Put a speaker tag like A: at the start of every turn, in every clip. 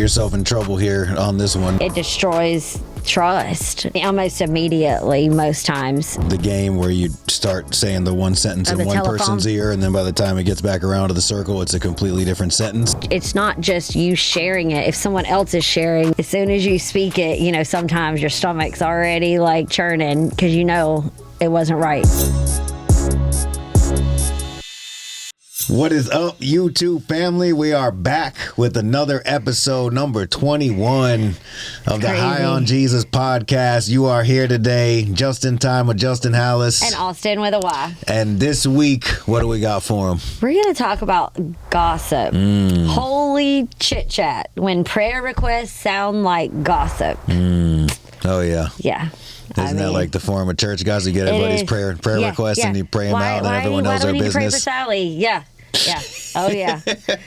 A: yourself in trouble here on this one.
B: It destroys trust almost immediately most times.
A: The game where you start saying the one sentence in one person's ear, and then by the time it gets back around to the circle, it's a completely different sentence.
B: It's not just you sharing it. If someone else is sharing, as soon as you speak it, you know, sometimes your stomach's already like churning because you know it wasn't right.
A: What is up, YouTube family? We are back with another episode, number 21 of the High on Jesus podcast. You are here today, just in time with Justin Hallis.
B: And Austyn with a Y.
A: And this week, what do we got for him?
B: We're going to talk about gossip. Holy chit-chat. When prayer requests sound like gossip.
A: Oh, yeah.
B: Yeah.
A: Isn't that like the form of church, guys? You get everybody's prayer requests and you pray them out and everyone knows their business. Why do we need to pray for Sally?
B: Yeah. Yeah. Oh, yeah.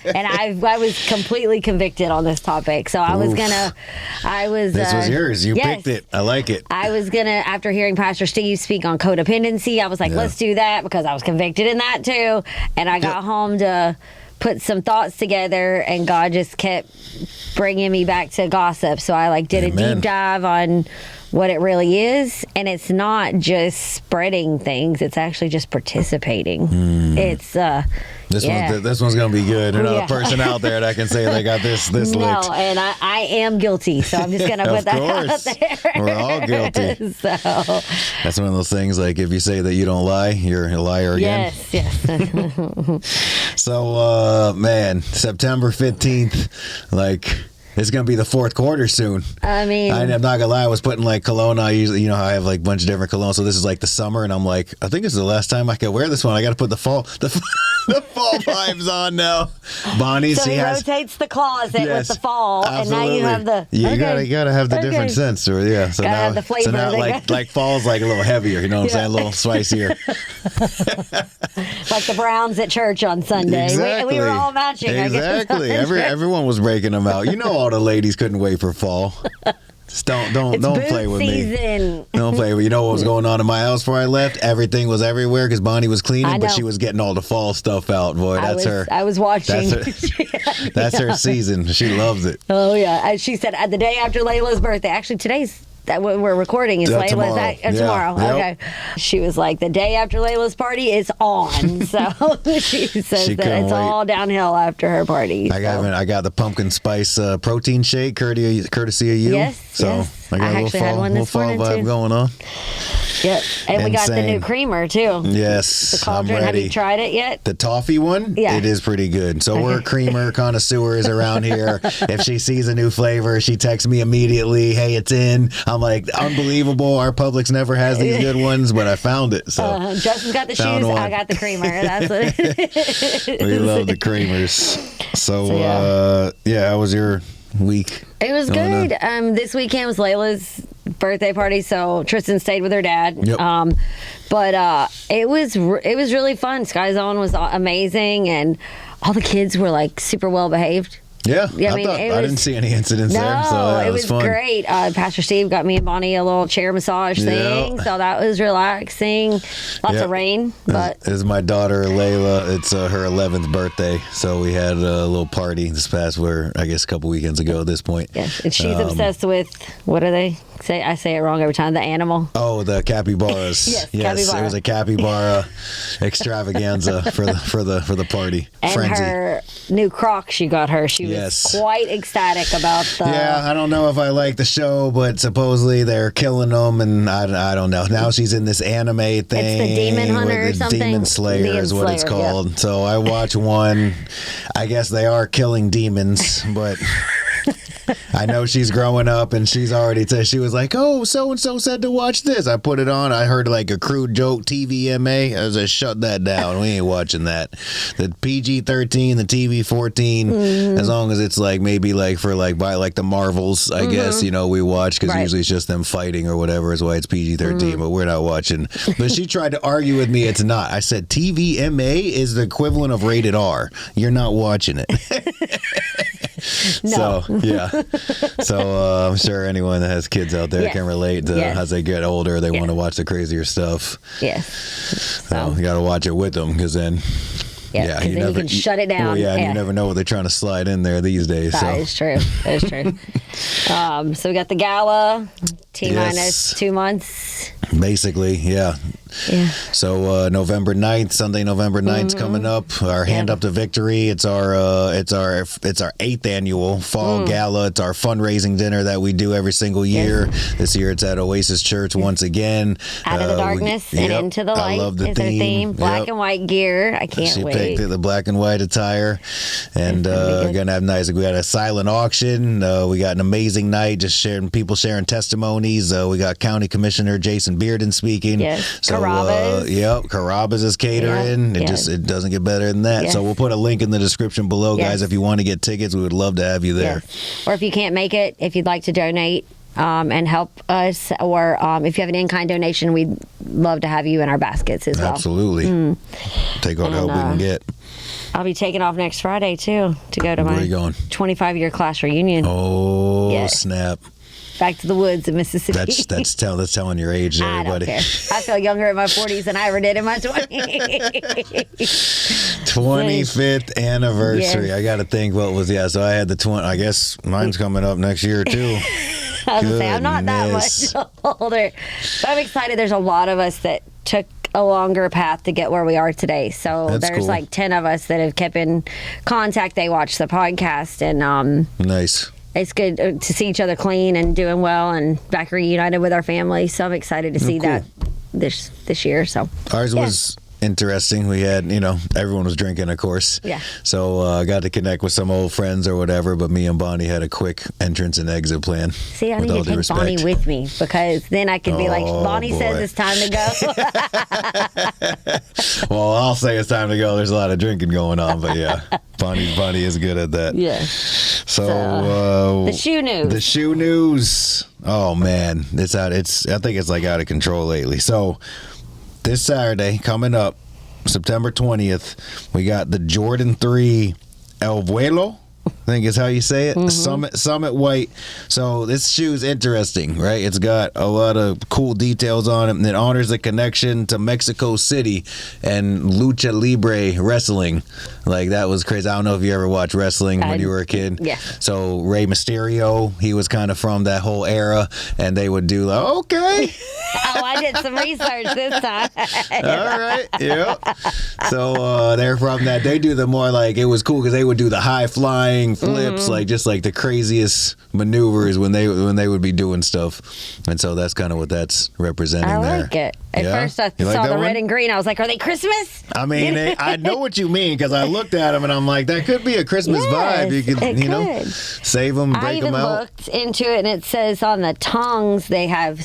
B: And I was completely convicted on this topic. So I was This
A: was yours. You picked it. I like it.
B: I was going to, after hearing Pastor Steve speak on codependency, I was like, let's do that because I was convicted in that too. And I got home to put some thoughts together and God just kept bringing me back to gossip. So I did a deep dive on what it really is, and it's not just spreading things, it's actually just participating. It's this one's gonna be good. There's not a person out there that can say they got this licked. No, and I am guilty, so I'm just gonna put that out there.
A: We're all guilty.
B: So
A: that's one of those things, like if you say that you don't lie, you're a liar again.
B: Yes.
A: So man, September 15th, it's going to be the fourth quarter soon. I mean, I'm not going to lie. I was putting cologne. I usually, I have a bunch of different cologne. So this is the summer. And I'm like, I think this is the last time I can wear this one. I got to put the fall vibes on now. Bonnie,
B: so he rotates the closet with the fall.
A: Absolutely.
B: And now you have the.
A: You got to have the different scents. So
B: now have the flavor.
A: So now fall's a little heavier. You know what I'm saying? A little spicier.
B: Like the Browns at church on Sunday.
A: Exactly.
B: We were all matching.
A: Exactly. Everyone was breaking them out. All the ladies couldn't wait for fall. Just don't play with me. Don't play with. You know what was going on in my house before I left? Everything was everywhere because Bonnie was cleaning, but she was getting all the fall stuff out. Boy, I was watching. That's her season. She loves it.
B: Oh yeah. She said the day after Layla's birthday. Actually, today's that we're recording is Layla's tomorrow.
A: Yep.
B: Okay. She was like, the day after Layla's party is on. So she says that it's all downhill after her party.
A: I got the pumpkin spice protein shake courtesy of you.
B: Yes.
A: So
B: yes.
A: I got a little fall vibe going on.
B: Yep. And we got the new creamer too.
A: Yes.
B: The cauldron. Have you tried it yet?
A: The toffee one?
B: Yeah.
A: It is pretty good. So we're creamer connoisseurs around here. If she sees a new flavor, she texts me immediately, hey, it's in. I'm like, unbelievable. Our Publix never has these good ones, but I found it. So
B: Justin's got the shoes. I got the creamer. That's what
A: we love the creamers. So how was your week?
B: It was good. This weekend was Layla's birthday party, so Tristan stayed with her dad.
A: Yep.
B: But it was really fun. Sky Zone was amazing, and all the kids were super well behaved.
A: Yeah, I didn't see any incidents there. So
B: it was
A: fun.
B: Great. Pastor Steve got me and Bonnie a little chair massage thing, so that was relaxing. Lots of rain, but
A: this is my daughter Layla. It's her 11th birthday, so we had a little party this past a couple weekends ago at this point.
B: Yes, and she's obsessed with, what do they say? I say it wrong every time. The animal.
A: Oh, the capybaras.
B: Yes,
A: capybara. It was a capybara extravaganza for the party.
B: And
A: Frenzy.
B: Her new Crocs she got her. She was quite ecstatic about the...
A: Yeah, I don't know if I like the show, but supposedly they're killing them, and I don't know. Now she's in this anime thing. It's
B: the Demon Hunter or something?
A: Demon Slayer is what it's called. Yeah. So I watch one. I guess they are killing demons, but... I know she's growing up, and she's already she was like, oh, so-and-so said to watch this. I put it on. I heard a crude joke, TVMA. I was like, shut that down. We ain't watching that. The PG-13, the TV-14, as long as it's maybe for by the Marvels, I guess, we watch, because usually it's just them fighting or whatever is why it's PG-13, but we're not watching. But she tried to argue with me it's not. I said TVMA is the equivalent of rated R. You're not watching it.
B: No.
A: So, yeah. So, I'm sure anyone that has kids out there can relate to as they get older, they want to watch the crazier stuff.
B: Yes.
A: So, you got to watch it with them, because then
B: Yeah, because then you can shut it down.
A: Well, yeah, and you never know what they're trying to slide in there these days.
B: That is true. That is true. So we got the Gala, T-minus 2 months.
A: Basically, yeah.
B: Yeah.
A: So November 9th, Sunday, November 9th coming up. Our Hand Up to Victory. It's our 8th annual fall gala. It's our fundraising dinner that we do every single year. Yes. This year it's at Oasis Church once again.
B: Out of the darkness and into the light. I love the is theme. Our theme. Black and white gear. I can't wait.
A: She picked the black and white attire, and gonna have nice. We got a silent auction. We got an amazing night. Just people sharing testimonies. We got County Commissioner Jason Bearden speaking.
B: Yes.
A: So, Carrabba's is catering. It doesn't get better than that. Yes. So we'll put a link in the description below, guys. If you want to get tickets, we would love to have you there.
B: Yes. Or if you can't make it, if you'd like to donate and help us, or if you have an in-kind donation, we'd love to have you in our baskets as well.
A: Absolutely. Take all the help we can get.
B: I'll be taking off next Friday too to go to my 25-year class reunion.
A: Oh, snap.
B: Back to the woods of Mississippi.
A: That's telling your age there, everybody.
B: I don't care. I feel younger in my 40s than I ever did in my 20s.
A: 25th anniversary. Yes. I got to think what was, so I had the 20, I guess mine's coming up next year too.
B: I was going to say, I'm not that much older. But I'm excited. There's a lot of us that took a longer path to get where we are today. So there's like 10 of us that have kept in contact. They watch the podcast and
A: nice.
B: It's good to see each other clean and doing well and back reunited with our family. So I'm excited to see that this year. So
A: ours was interesting. We had, everyone was drinking, of course.
B: Yeah.
A: So I got to connect with some old friends or whatever, but me and Bonnie had a quick entrance and exit plan.
B: See, I need to take Bonnie with me because then I could be like, Bonnie says it's time to go.
A: Well, I'll say it's time to go. There's a lot of drinking going on, but yeah, Bonnie is good at that.
B: Yeah.
A: So
B: the shoe news.
A: The shoe news. Oh man, it's out. I think it's like out of control lately. So this Saturday coming up, September 20th, we got the Jordan 3 El Vuelo, I think is how you say it. Summit white. So this shoe's interesting, right? It's got a lot of cool details on it, and it honors the connection to Mexico City and lucha libre wrestling. Like, that was crazy. I don't know if you ever watched wrestling when you were a kid.
B: Yeah.
A: So Rey Mysterio, he was kind of from that whole era, and they would do like, okay.
B: I did some research this time.
A: All right. Yeah. So they're from that. They do the more like, it was cool because they would do the high flying flips, like just like the craziest maneuvers when they would be doing stuff. And so that's kind of what that's representing there.
B: I like it. At first I saw the red and green. I was like, are they Christmas?
A: I mean, I know what you mean because I looked at them and I'm like, that could be a Christmas vibe. You could, save them, break them out.
B: I even looked into it and it says on the tongues they have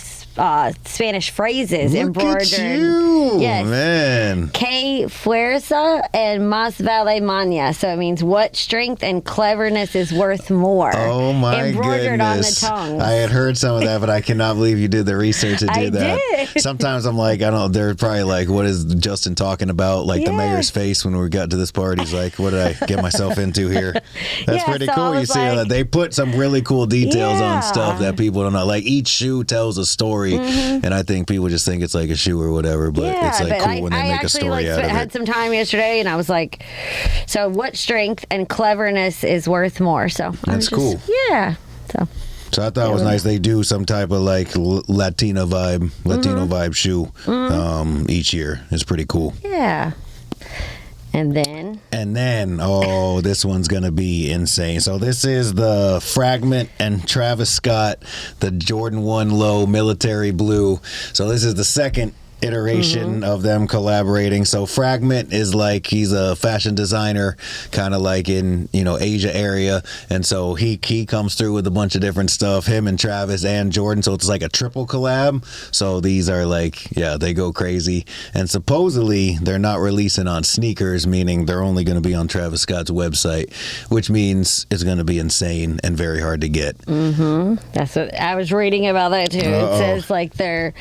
B: Spanish phrases embroidered.
A: Look at you,
B: yes.
A: Man.
B: Que fuerza and más vale maña. So it means what strength and cleverness is worth more.
A: Oh my
B: embroidered
A: goodness.
B: on the tongues.
A: I had heard some of that, but I cannot believe you did the research to do that.
B: Did.
A: Sometimes I'm like, I don't know, they're probably like, what is Justin talking about? Like the mayor's face when we got to this party. He's like, what did I get myself into here? That's pretty cool. You see that they put some really cool details on stuff that people don't know. Like each shoe tells a story. And I think people just think it's like a shoe or whatever, but it's like cool when they make a story out of it.
B: I had some time yesterday and I was like, so what strength and cleverness is worth more? So
A: that's cool.
B: Yeah.
A: So I thought it was nice. They do some type of like Latino vibe shoe each year. It's pretty cool.
B: Yeah. And then,
A: this one's going to be insane. So this is the Fragment and Travis Scott, the Jordan 1 Low Military Blue. So this is the second iteration of them collaborating. So Fragment is like, he's a fashion designer kind of like in Asia area, and so he comes through with a bunch of different stuff, him and Travis and Jordan, so it's like a triple collab. So these are like, they go crazy, and supposedly they're not releasing on sneakers, meaning they're only going to be on Travis Scott's website, which means it's going to be insane and very hard to get.
B: That's what I was reading about that too. It says like they're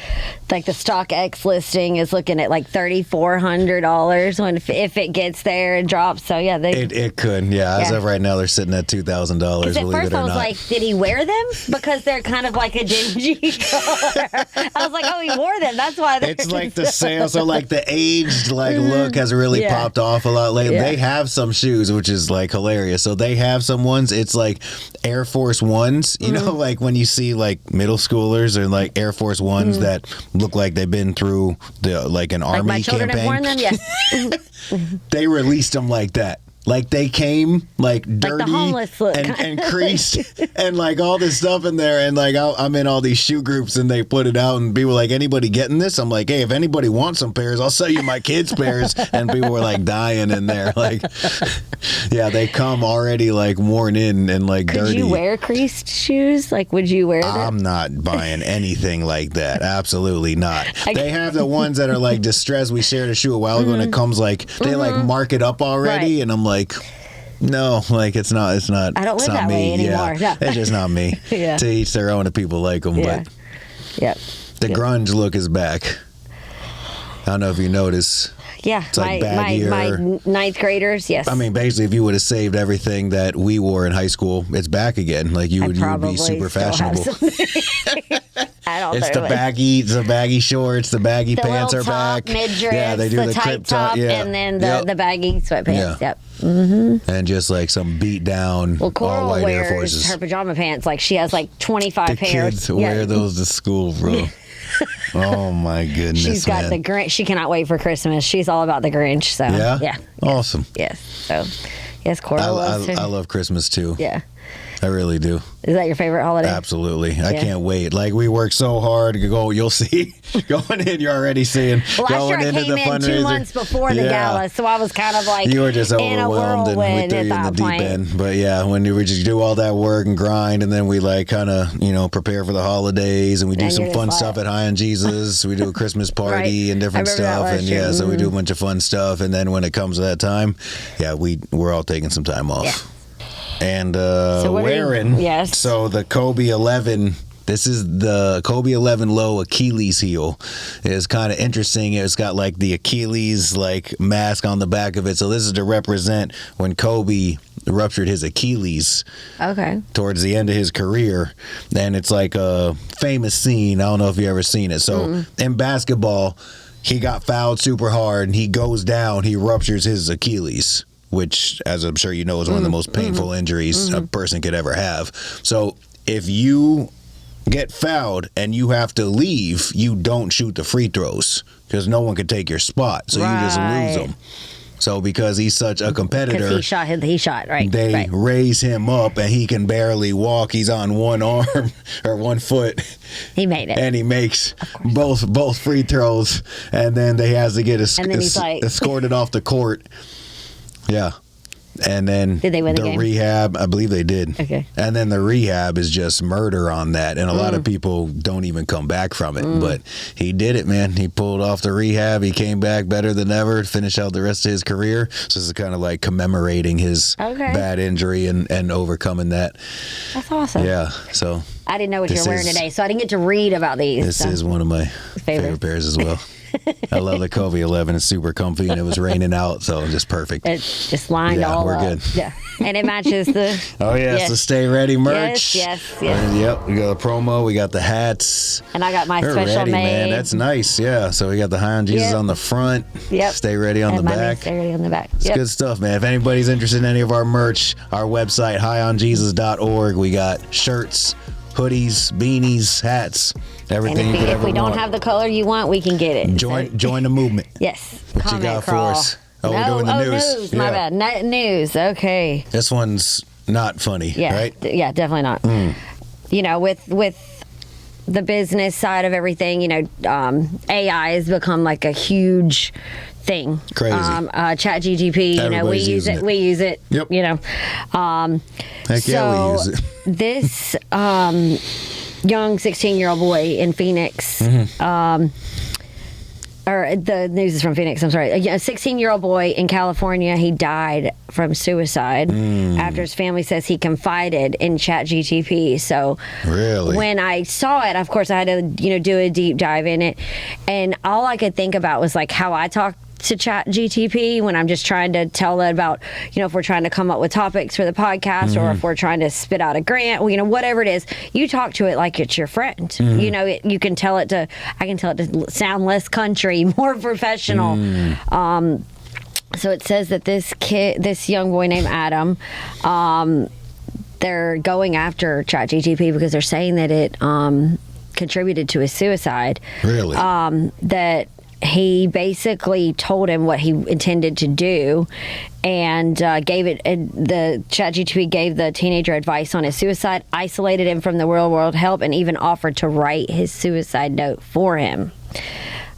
B: like the StockX listing is looking at like $3,400 when if it gets there and drops. So yeah,
A: it could. Yeah, as of right now, they're sitting at $2,000.
B: At first, I was like, did he wear them? Because they're kind of like a dingy color. I was like, oh, he wore them. That's why.
A: It's like the sale. So like the aged look has really popped off a lot lately. They have some shoes, which is like hilarious. So they have some ones. It's like Air Force Ones. You know, like when you see like middle schoolers or like Air Force Ones that look like they've been through an army
B: my children
A: campaign.
B: Have worn them, yes.
A: They released them like that. Like they came like dirty
B: the homeless look.
A: and creased and like all this stuff in there. And like I'm in all these shoe groups and they put it out and people were like, anybody getting this? I'm like, hey, if anybody wants some pairs, I'll sell you my kids' pairs. And people were like dying in there. Like, yeah, they come already like worn in and like dirty.
B: Could you wear creased shoes? Like, would you wear them?
A: I'm not buying anything like that. Absolutely not. They have the ones that are like distressed. We shared a shoe a while ago and it comes like, they like mark it up already. And I'm like, no, like it's not.
B: I don't live that way anymore.
A: Yeah, it's just not me. To each their own. If people like them, but the grunge look is back. I don't know if you notice.
B: Yeah,
A: it's like
B: my ninth graders, yes.
A: I mean, basically, if you would have saved everything that we wore in high school, it's back again. Like you would be super fashionable.
B: I don't
A: it's the baggy shorts, the baggy pants are back.
B: Mid-dress,
A: they do the
B: tight top, and then the baggy sweatpants.
A: Yep. And just like some beat down all white Air Forces.
B: Her pajama pants. Like she has like 25 pairs.
A: Kids wear those to school, bro. Oh my goodness!
B: She's got the Grinch. She cannot wait for Christmas. She's all about the Grinch. So yeah,
A: awesome.
B: Yes. So yes, Cora loves her.
A: I love Christmas too.
B: Yeah.
A: I really do.
B: Is that your favorite holiday?
A: Absolutely. I can't wait. Like, we work so hard to go. You'll see. Going in, you're already seeing.
B: Well,
A: going
B: last year I
A: into
B: came
A: the
B: in
A: fundraiser.
B: 2 months before the gala, so I was kind of like
A: you were just
B: in a
A: overwhelmed and we threw you in the deep end. But yeah, when we just do all that work and grind, and then we like kind of prepare for the holidays, and we do some fun stuff at High on Jesus. We do a Christmas party and different stuff, and so we do a bunch of fun stuff. And then when it comes to that time, we're all taking some time off. Yeah. And wearing, so the Kobe 11, this is the Kobe 11 low Achilles heel. It's kind of interesting. It's got like the Achilles like mask on the back of it. So this is to represent when Kobe ruptured his Achilles towards the end of his career. And it's like a famous scene. I don't know if you ever seen it. So in basketball, he got fouled super hard and he goes down. He ruptures his Achilles, which, as I'm sure you know, is one of the most painful injuries a person could ever have. So if you get fouled and you have to leave, you don't shoot the free throws because no one could take your spot. So you just lose them. So because he's such a competitor,
B: he shot, right?
A: They raise him up and he can barely walk. He's on one arm or 1 foot.
B: He made it,
A: and he makes both free throws, and then they has to get escorted off the court. Yeah. And then
B: did they win the game?
A: Rehab, I believe they did.
B: Okay.
A: And then the rehab is just murder on that. And a lot of people don't even come back from it. But he did it, man. He pulled off the rehab. He came back better than ever, finished out the rest of his career. So this is kind of like commemorating his bad injury and overcoming that.
B: That's awesome.
A: Yeah. So
B: I didn't know what you were wearing today, so I didn't get to read about these.
A: This is one of my favorite pairs as well. I love the Kobe 11. It's super comfy, and it was raining out, so just perfect.
B: It's just lined all up. We're good. Yeah, and it matches the.
A: So Stay Ready merch.
B: Yes.
A: Yep, we got a promo. We got the hats.
B: And I got my special
A: ready,
B: made.
A: Man. That's nice. Yeah, so we got the High on Jesus on the front.
B: Yep.
A: Stay Ready on the back.
B: Stay Ready on the back.
A: It's good stuff, man. If anybody's interested in any of our merch, our website, highonjesus.org. We got shirts, hoodies, beanies, hats, everything.
B: And if we don't have the color you want, we can get it.
A: Join the movement.
B: Yes.
A: What you got for us? Oh, we're doing the news.
B: My bad. News. Okay.
A: This one's not funny, right?
B: Yeah, definitely not. With the business side of everything, AI has become like a huge thing.
A: Crazy.
B: Chat GTP, we use it. We use it.
A: Yep.
B: We use it. This young 16-year-old boy in Phoenix or the news is from Phoenix, I'm sorry. A 16-year-old boy in California, he died from suicide after his family says he confided in ChatGTP. So
A: really,
B: when I saw it, of course, I had to, do a deep dive in it. And all I could think about was like how I talk to ChatGTP when I'm just trying to tell it about, if we're trying to come up with topics for the podcast or if we're trying to spit out a grant, whatever it is, you talk to it like it's your friend. You can tell it to, I can tell it to sound less country, more professional. So it says that this young boy named Adam, they're going after ChatGTP because they're saying that it contributed to his suicide.
A: Really?
B: That he basically told him what he intended to do and the ChatGPT gave the teenager advice on his suicide, isolated him from the real world help, and even offered to write his suicide note for him.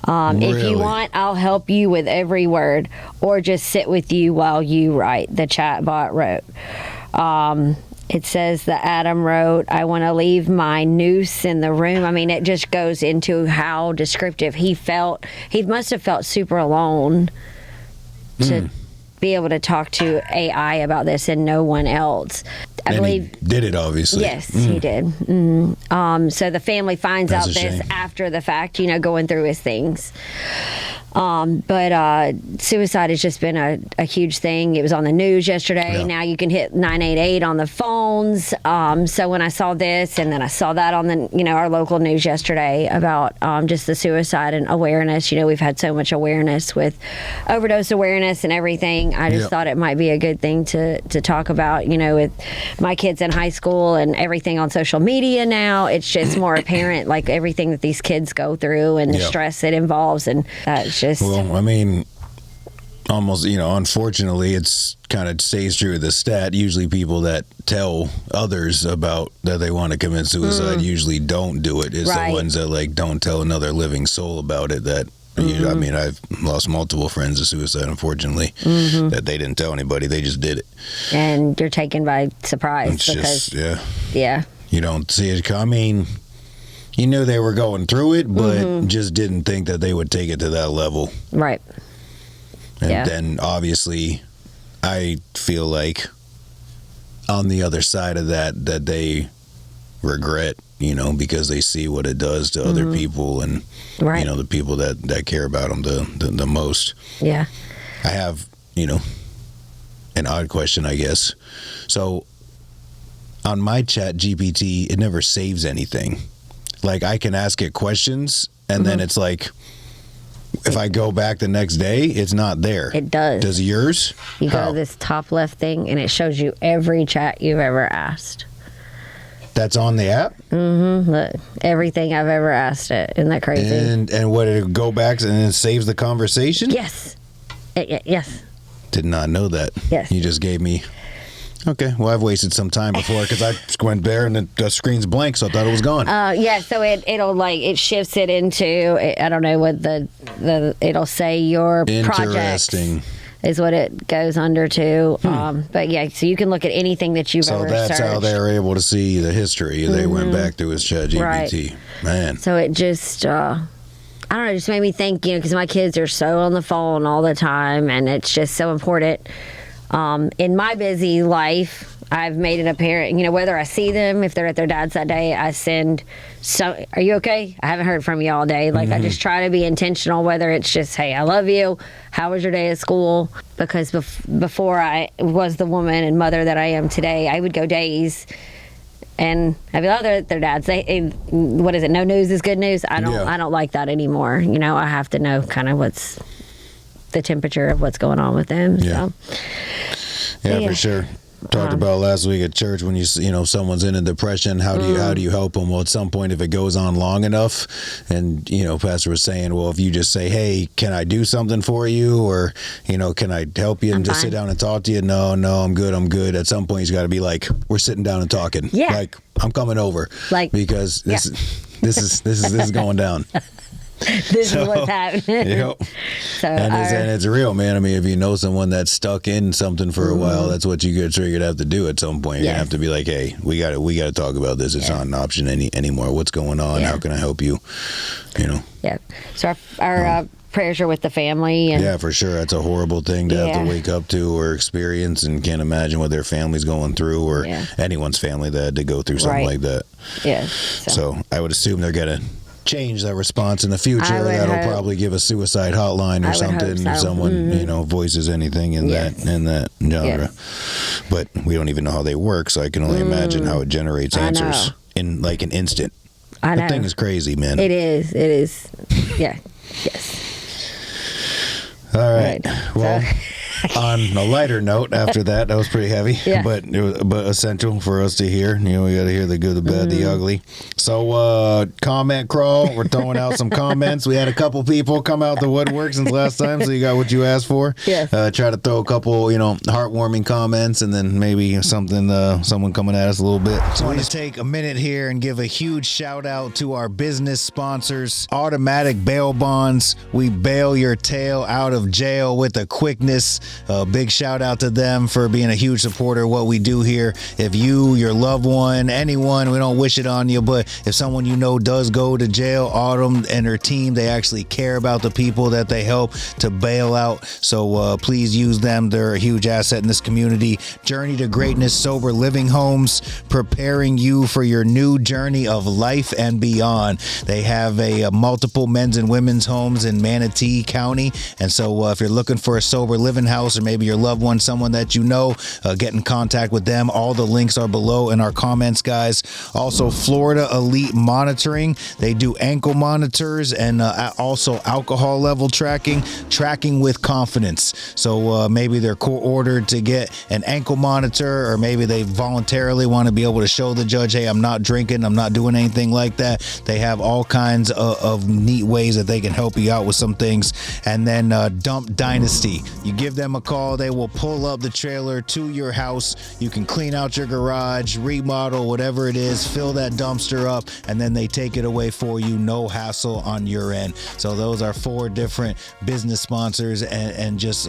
A: Really?
B: If you want, I'll help you with every word or just sit with you while you write, the chatbot wrote. It says that Adam wrote, I want to leave my noose in the room. I mean, it just goes into how descriptive he felt. He must have felt super alone to be able to talk to AI about this and no one else. I believe
A: he did it, obviously.
B: Yes, he did. So the family finds out this after the fact, going through his things. But suicide has just been a huge thing. It was on the news yesterday. Yeah. Now you can hit 988 on the phones. So when I saw this, and then I saw that on the our local news yesterday about just the suicide and awareness. We've had so much awareness with overdose awareness and everything. I just thought it might be a good thing to talk about. With my kids in high school and everything on social media now, it's just more apparent, like everything that these kids go through and the stress it involves, and it's just.
A: Well, I mean, almost, unfortunately, it's kind of stays true to the stat. Usually people that tell others about that they want to commit suicide usually don't do it. It's the ones that, don't tell another living soul about it that, I mean, I've lost multiple friends to suicide, unfortunately, that they didn't tell anybody. They just did it.
B: And you're taken by surprise.
A: It's
B: because,
A: just, you don't see it coming. You knew they were going through it, but just didn't think that they would take it to that level.
B: Right.
A: And then, obviously, I feel like on the other side of that they regret, because they see what it does to other people and, the people that care about them the most.
B: Yeah.
A: I have, an odd question, I guess. So, on my chat GPT, it never saves anything. Like, I can ask it questions, and then it's like, if I go back the next day, it's not there.
B: It does.
A: Does yours?
B: You go to this top left thing, and it shows you every chat you've ever asked.
A: That's on the app?
B: Look, everything I've ever asked it. Isn't that crazy?
A: And what, it go back and it saves the conversation?
B: Yes. Yes.
A: Did not know that.
B: Yes.
A: You just gave me... Okay, well, I've wasted some time before because I went there and the screen's blank, so I thought it was gone.
B: So it'll it shifts it into, I don't know what it'll say your projects is what it goes under to. But yeah, so you can look at anything that you've ever searched. So that's
A: how they were able to see the history. They went back to his ChatGPT. Right. Man.
B: So it just... I don't know, it just made me think, because my kids are so on the phone all the time, and it's just so important. In my busy life, I've made it apparent, whether I see them, if they're at their dad's that day, I send are you okay? I haven't heard from you all day. I just try to be intentional, whether it's just, hey, I love you. How was your day at school? Because before I was the woman and mother that I am today, I would go days and I'd be like, oh, their dads. What is it? No news is good news. I don't like that anymore. I have to know kind of what's the temperature of what's going on with them.
A: Yeah. So. Yeah, for sure. Talked about last week at church when someone's in a depression, how do you help them? Well, at some point, if it goes on long enough, and Pastor was saying, well, if you just say, hey, can I do something for you, or can I help you and just sit down and talk to you? No, I'm good. At some point, he's got to be like, we're sitting down and talking.
B: Yeah.
A: Like, I'm coming over. Because this is going down.
B: This is what's happening.
A: Yep.
B: So
A: And it's real, man. I mean, if you know someone that's stuck in something for a while, that's what you get triggered to have to do at some point. You're gonna have to be like, hey, we got to talk about this. It's not an option anymore. What's going on? How can I help you? You know.
B: Yeah. So our prayers are with the family. And,
A: yeah, for sure. That's a horrible thing to have to wake up to or experience, and can't imagine what their family's going through, or anyone's family that had to go through something like that.
B: Yeah.
A: So I would assume they're gonna change that response in the future. That'll probably give a suicide hotline or something if someone voices anything in that genre. But we don't even know how they work, so I can only imagine how it generates answers in like an instant.
B: I know.
A: That thing is crazy, man.
B: It is. Yeah. Yes.
A: All right. Well, on a lighter note, after that was pretty heavy, but it was essential for us to hear. You know, we got to hear the good, the bad, the ugly. So, comment crawl. We're throwing out some comments. We had a couple people come out the woodwork since last time, so you got what you asked for.
B: Yeah.
A: Try to throw a couple, heartwarming comments, and then maybe something, someone coming at us a little bit. So I want to take a minute here and give a huge shout out to our business sponsors, Automatic Bail Bonds. We bail your tail out of jail with a quickness. Big shout out to them for being a huge supporter of what we do here. If you, your loved one, anyone, we don't wish it on you, but if someone you know does go to jail, Autumn and her team, they actually care about the people that they help to bail out. So please use them. They're a huge asset in this community. Journey to Greatness Sober Living Homes, preparing you for your new journey of life and beyond. They have a multiple men's and women's homes in Manatee County. And so if you're looking for a sober living house, or maybe your loved one, someone that you know, get in contact with them. All the links are below in our comments, guys. Also, Florida Elite Monitoring. They do ankle monitors and also alcohol level tracking with confidence. So maybe they're court-ordered to get an ankle monitor, or maybe they voluntarily want to be able to show the judge, hey, I'm not drinking, I'm not doing anything like that. They have all kinds of neat ways that they can help you out with some things. And then Dump Dynasty. You give them a call, they will pull up the trailer to your house. You can clean out your garage, remodel, whatever it is, fill that dumpster up, and then they take it away for you. No hassle on your end. So those are 4 different business sponsors and just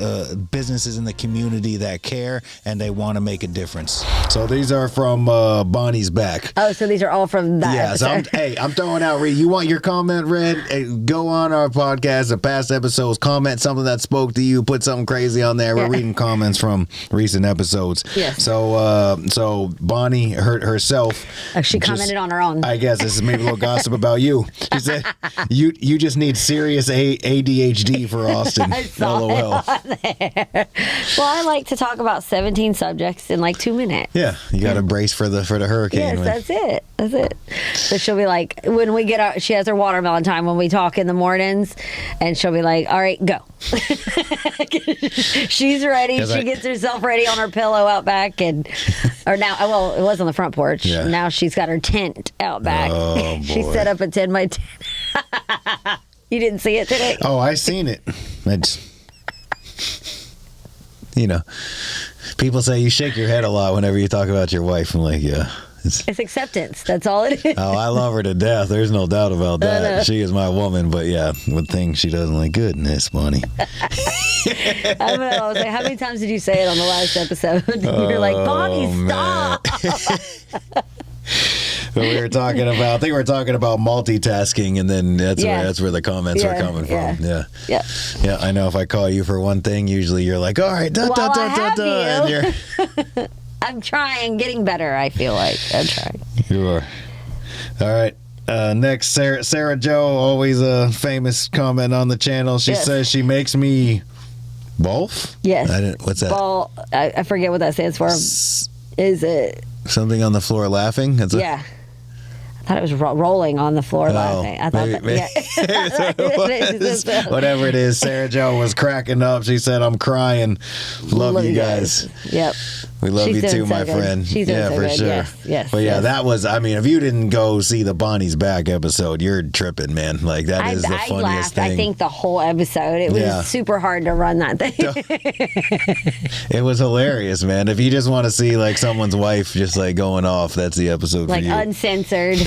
A: businesses in the community that care and they want to make a difference. So these are from Bonnie's back.
B: Oh, so these are all from that episode.
A: So I'm throwing out, you want your comment read? Hey, go on our podcast, the past episodes, comment something that spoke to you, put something crazy on there. We're reading comments from recent episodes.
B: Yes.
A: So Bonnie herself.
B: She commented on her own.
A: I guess this is maybe a little gossip about you. She said you just need serious ADHD for Austyn. LOL.
B: Well, I like to talk about 17 subjects in like 2 minutes.
A: Yeah, you got to brace for the hurricane.
B: Yes, that's it. So she'll be like, when we get out, she has her watermelon time when we talk in the mornings, and she'll be like, all right, go. She's ready. She gets herself ready on her pillow out back, it was on the front porch. Yeah. Now she's got her tent out back.
A: Oh, boy.
B: She set up a 10 by 10. You didn't see it today?
A: Oh, I seen it. People say you shake your head a lot whenever you talk about your wife. I'm like, yeah.
B: It's acceptance. That's all it is.
A: Oh, I love her to death. There's no doubt about that. She is my woman. But yeah, one thing she doesn't like. Goodness, Bonnie.
B: I don't know. I was like, how many times did you say it on the last episode? You're like, Bonnie, stop.
A: But I think we were talking about multitasking, and then that's where the comments are coming from. Yeah. I know if I call you for one thing, usually you're like, all right, and you're
B: I'm trying, getting better, I feel like. I'm trying.
A: You are. All right. Next, Sarah Joe, always a famous comment on the channel. She says she makes me Wolf?
B: Yes.
A: What's that?
B: Ball. I forget what that stands for. Is it
A: something on the floor laughing?
B: Yeah. I thought it was rolling on the floor laughing. I thought
A: whatever it is, Sarah Jo was cracking up. She said, "I'm crying. Love you guys."
B: Yep.
A: We love
B: She's
A: you
B: doing
A: too,
B: so
A: my
B: good.
A: friend.
B: She's doing so
A: for
B: good.
A: sure.
B: Yes,
A: But yeah,
B: yes.
A: that was, I mean, if you didn't go see the Bonnie's Back episode, you're tripping, man. Like, that is the
B: I
A: funniest
B: laughed,
A: thing.
B: I think, the whole episode. It was super hard to run that thing.
A: It was hilarious, man. If you just want to see, like, someone's wife just, like, going off, that's the episode
B: Like
A: for you.
B: uncensored.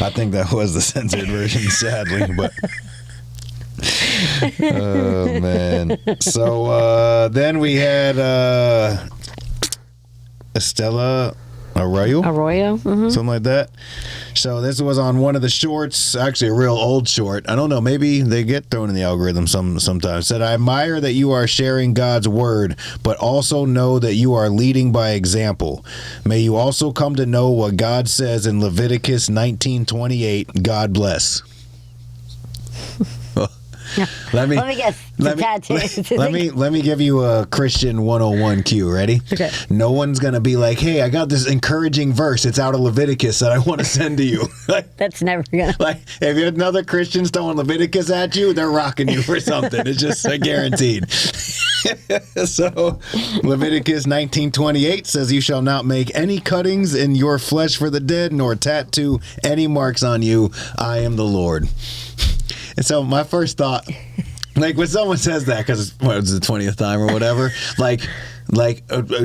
A: I think that was the censored version, sadly, but... Oh man. So then we had Estella Arroyo, something like that. So this was on one of the shorts, actually a real old short. I don't know, maybe they get thrown in the algorithm sometimes. Said, I admire that you are sharing God's word, but also know that you are leading by example. May you also come to know what God says in Leviticus 19:28. God bless. Let me
B: guess.
A: Let me give you a Christian 101 cue. Ready?
B: Okay.
A: No one's gonna be like, "Hey, I got this encouraging verse. It's out of Leviticus that I want to send to you."
B: That's never gonna.
A: Like, if you had another Christian throwing Leviticus at you, they're rocking you for something. It's just guaranteed. So, Leviticus 19:28 says, "You shall not make any cuttings in your flesh for the dead, nor tattoo any marks on you. I am the Lord." And so my first thought, like when someone says that, because it was the 20th time or whatever,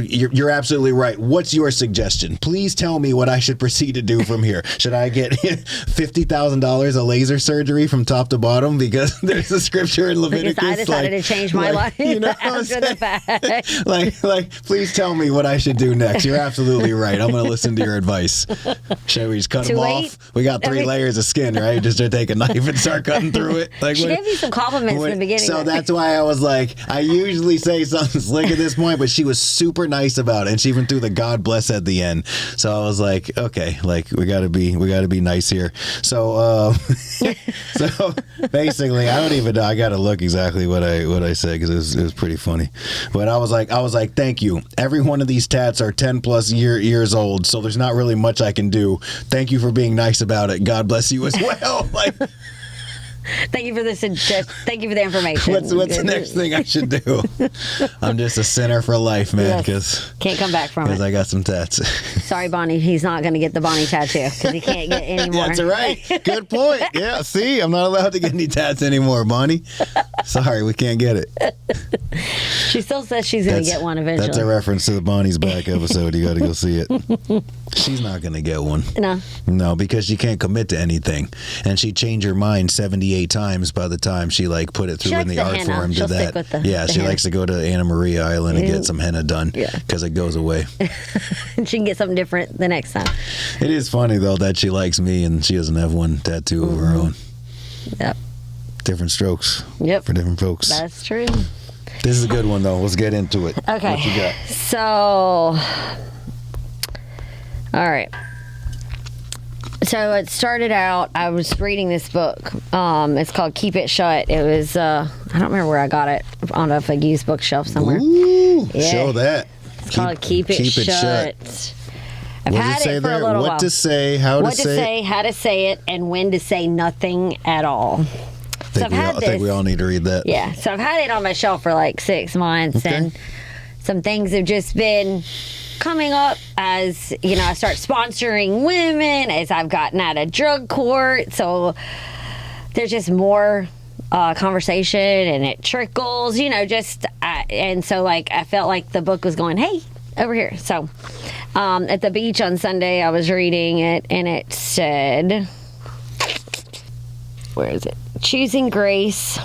A: you're absolutely right. What's your suggestion? Please tell me what I should proceed to do from here. Should I get $50,000 of laser surgery from top to bottom because there's a scripture in Leviticus?
B: Because I decided to change my life after the fact.
A: Like, please tell me what I should do next. You're absolutely right. I'm going to listen to your advice. Should we just cut them off? We got 3 layers of skin, right? Just take a knife and start cutting through it. Like,
B: she gave me some compliments in the beginning.
A: So that's why I was like, I usually say something slick at this point, but she was super nice about it, and she even threw the God bless at the end. So I was like, okay, like we gotta be nice here. So so basically, I don't even know. I gotta look exactly what I said because it was pretty funny. But I was like, thank you. Every one of these tats are 10 plus years old, so there's not really much I can do. Thank you for being nice about it. God bless you as well. Like.
B: Thank you for this. Thank you for the information.
A: What's the next thing I should do? I'm just a sinner for life, man. Because
B: can't come back from it.
A: Because I got some tats.
B: Sorry, Bonnie. He's not going to get the Bonnie tattoo because he can't get any more.
A: That's right. Good point. Yeah. See, I'm not allowed to get any tats anymore, Bonnie. Sorry, we can't get it.
B: She still says she's going to get one eventually.
A: That's a reference to the Bonnie's Back episode. You got to go see it. She's not going to get one. No, because she can't commit to anything, and she changed her mind 78 times by the time she put it through in the art form. Did that? She likes to go to Anna Maria Island and get some henna done because it goes away.
B: She can get something different the next time.
A: It is funny though that she likes me and she doesn't have one tattoo of her own.
B: Yep.
A: Different strokes.
B: Yep.
A: For different folks.
B: That's true.
A: This is a good one though. Let's get into it.
B: Okay.
A: What you got?
B: So, all right. So it started out, I was reading this book. It's called Keep It Shut. It was, I don't remember where I got it. On a used bookshelf somewhere.
A: Ooh, show that.
B: It's called Keep It Shut. I've had it for a little while.
A: What to say, how to say it.
B: How to say it, and when to say nothing at all.
A: I think we all need to read that.
B: Yeah. So I've had it on my shelf for like 6 months, and some things have just been coming up as, I start sponsoring women, as I've gotten out of drug court. So there's just more conversation, and it trickles, and so I felt like the book was going, hey, over here. So at the beach on Sunday, I was reading it, and it said, where is it? Choosing grace.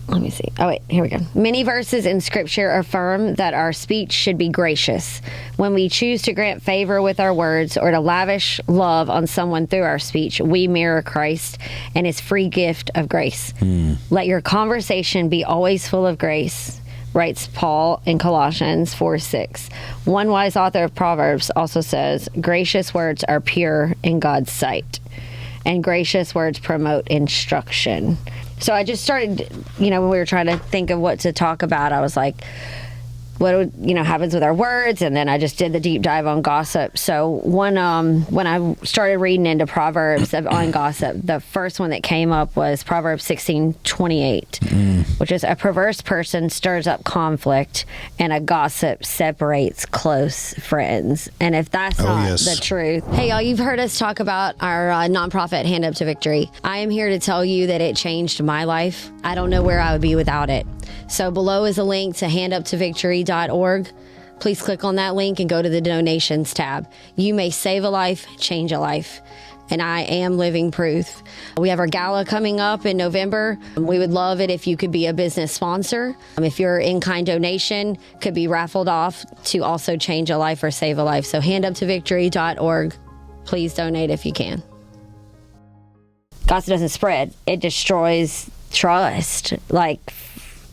B: Let me see. Oh, wait. Here we go. Many verses in Scripture affirm that our speech should be gracious. When we choose to grant favor with our words or to lavish love on someone through our speech, we mirror Christ and His free gift of grace. Let your conversation be always full of grace, writes Paul in Colossians 4:6. One wise author of Proverbs also says, gracious words are pure in God's sight, and gracious words promote instruction. So I just started, when we were trying to think of what to talk about, I was like, happens with our words, and then I just did the deep dive on gossip. So when I started reading into Proverbs on gossip, the first one that came up was Proverbs 16:28, which is a perverse person stirs up conflict and a gossip separates close friends. And if that's not the truth, hey y'all, you've heard us talk about our nonprofit Hand Up to Victory. I am here to tell you that it changed my life. I don't know where I would be without it. So below is a link to handuptovictory.org. Please click on that link and go to the donations tab. You may save a life, change a life. And I am living proof. We have our gala coming up in November. We would love it if you could be a business sponsor. If your in-kind donation could be raffled off to also change a life or save a life. So handuptovictory.org. Please donate if you can. Gossip doesn't spread. It destroys trust, like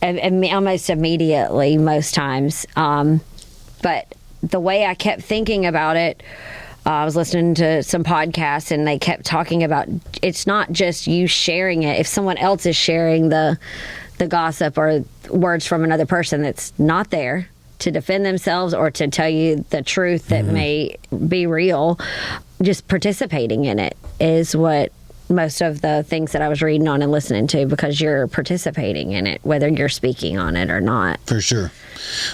B: almost immediately most times. But the way I kept thinking about it, I was listening to some podcasts and they kept talking about it's not just you sharing it. If someone else is sharing the gossip or words from another person that's not there to defend themselves or to tell you the truth that may be real, just participating in it is what most of the things that I was reading on and listening to, because you're participating in it, whether you're speaking on it or not.
A: For sure.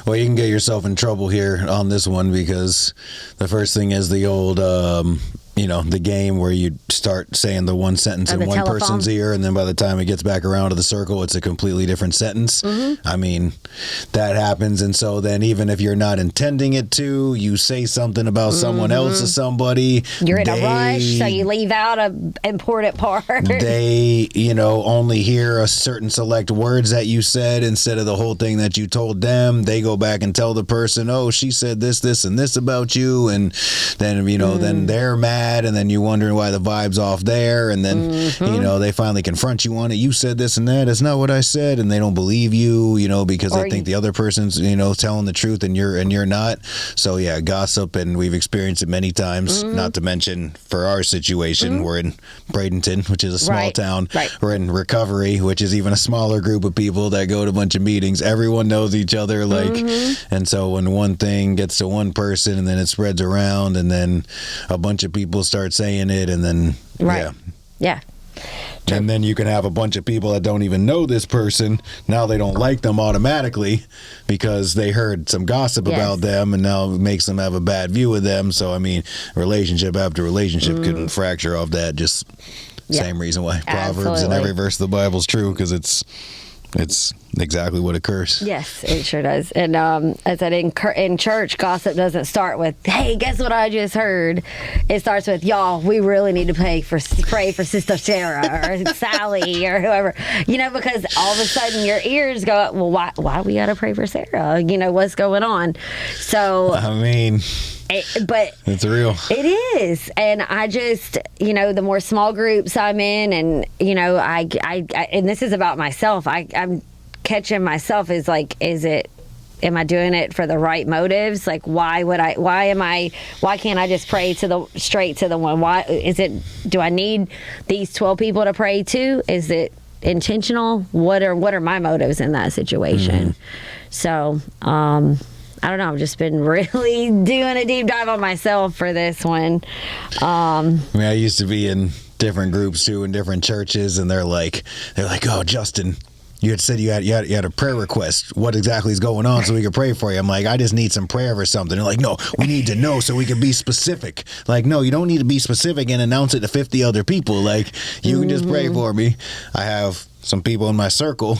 A: Well, you can get yourself in trouble here on this one, because the first thing is the old, the game where you start saying the one sentence in one person's ear, and then by the time it gets back around to the circle, it's a completely different sentence. I mean, that happens. And so then even if you're not intending it to, you say something about someone else to somebody.
B: You're in a rush, so you leave out an important part.
A: They, only hear a certain select words that you said instead of the whole thing that you told them. They go back and tell the person, oh, she said this, this, and this about you. And then, then they're mad. And then you're wondering why the vibe's off there, and then they finally confront you on it. You said this and that. It's not what I said, and they don't believe you, because they think the other person's telling the truth, and you're not. So yeah, gossip, and we've experienced it many times. Not to mention for our situation, we're in Bradenton, which is a small town. Right. We're in recovery, which is even a smaller group of people that go to a bunch of meetings. Everyone knows each other, and so when one thing gets to one person, and then it spreads around, and then a bunch of people start saying it, and then yeah. And then you can have a bunch of people that don't even know this person. Now they don't like them automatically because they heard some gossip about them, and now it makes them have a bad view of them. So I mean, relationship after relationship couldn't fracture off that. Just same reason why Proverbs in every verse of the Bible is true, because it's exactly what occurs. Yes, it sure does. And as I said, in church, gossip doesn't start with, hey, guess what I just heard? It starts with, y'all, we really need to pray for Sister Sarah or Sally or whoever, because all of a sudden your ears go, well, why we got to pray for Sarah? What's going on? So, I mean... But it's real. It is. And I just, the more small groups I'm in, and, I and this is about myself. I'm catching myself is like, am I doing it for the right motives? Like, why can't I just pray straight to the one? Do I need these 12 people to pray to? Is it intentional? What are my motives in that situation? So, I don't know. I've just been really doing a deep dive on myself for this one. I used to be in different groups too, in different churches, and they're like, oh, Justin, you had said you had a prayer request. What exactly is going on so we could pray for you? I'm like, I just need some prayer for something. They're like, no, we need to know so we can be specific. Like, no, you don't need to be specific and announce it to 50 other people. Like, you can just pray for me. I have some people in my circle.